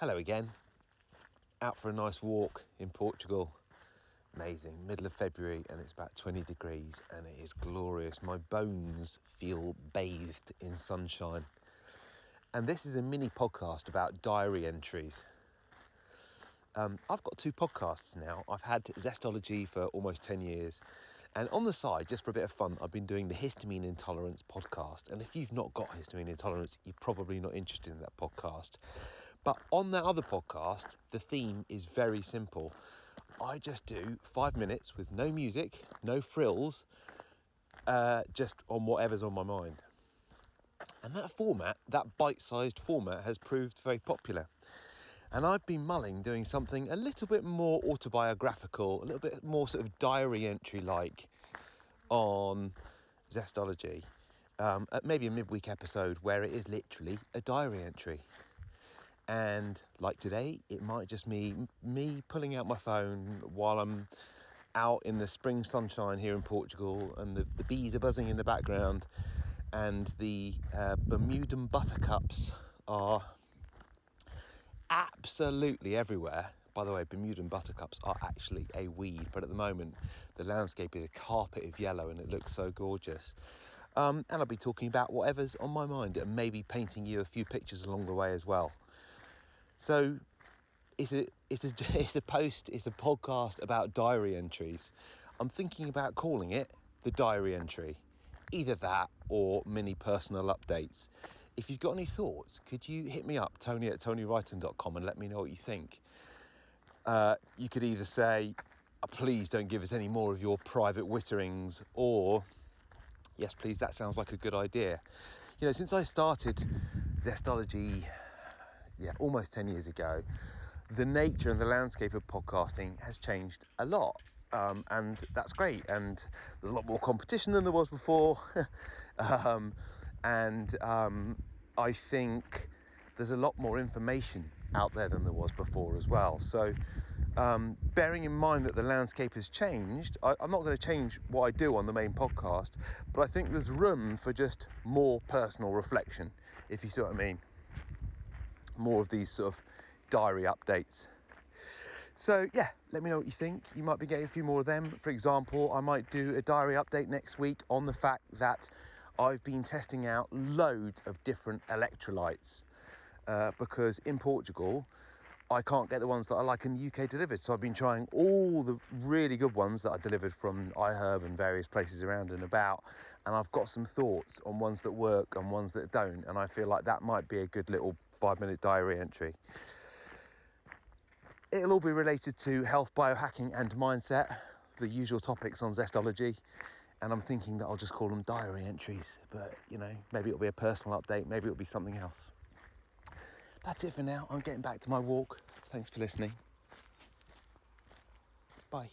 Hello again. Out for a nice walk in Portugal. Amazing, middle of February, and it's about 20 degrees and it is glorious. My bones feel bathed in sunshine. And this is a mini podcast about diary entries. I've got 2 podcasts now. I've had Zestology for almost 10 years. And on the side, just for a bit of fun, I've been doing the histamine intolerance podcast. And if you've not got histamine intolerance, you're probably not interested in that podcast. But on that other podcast, the theme is very simple. I just do 5 minutes with no music, no frills, just on whatever's on my mind. And that format, that bite-sized format, has proved very popular. And I've been mulling doing something a little bit more autobiographical, a little bit more sort of diary entry-like on Zestology. Maybe a midweek episode where it is literally a diary entry. And like today, it might just be me pulling out my phone while I'm out in the spring sunshine here in Portugal, and the bees are buzzing in the background, and the Bermudan buttercups are absolutely everywhere. By the way, Bermudan buttercups are actually a weed, but at the moment the landscape is a carpet of yellow and it looks so gorgeous. And I'll be talking about whatever's on my mind and maybe painting you a few pictures along the way as well. So it's a podcast about diary entries. I'm thinking about calling it the diary entry, either that or mini personal updates. If you've got any thoughts, could you hit me up, tony@tonyrighton.com, and let me know what you think. You could either say, please don't give us any more of your private witterings, or yes, please, that sounds like a good idea. You know, since I started Zestology, almost 10 years ago, the nature and the landscape of podcasting has changed a lot. And that's great. And there's a lot more competition than there was before. I think there's a lot more information out there than there was before as well. So bearing in mind that the landscape has changed, I'm not going to change what I do on the main podcast, but I think there's room for just more personal reflection, if you see what I mean. More of these sort of diary updates. So let me know what you think. You might be getting a few more of them. For example, I might do a diary update next week on the fact that I've been testing out loads of different electrolytes because in Portugal I can't get the ones that I like in the UK delivered. So I've been trying all the really good ones that I delivered from iHerb and various places around and about. And I've got some thoughts on ones that work and ones that don't. And I feel like that might be a good little 5-minute diary entry. It'll all be related to health, biohacking and mindset, the usual topics on Zestology. And I'm thinking that I'll just call them diary entries. But, maybe it'll be a personal update. Maybe it'll be something else. That's it for now. I'm getting back to my walk. Thanks for listening. Bye.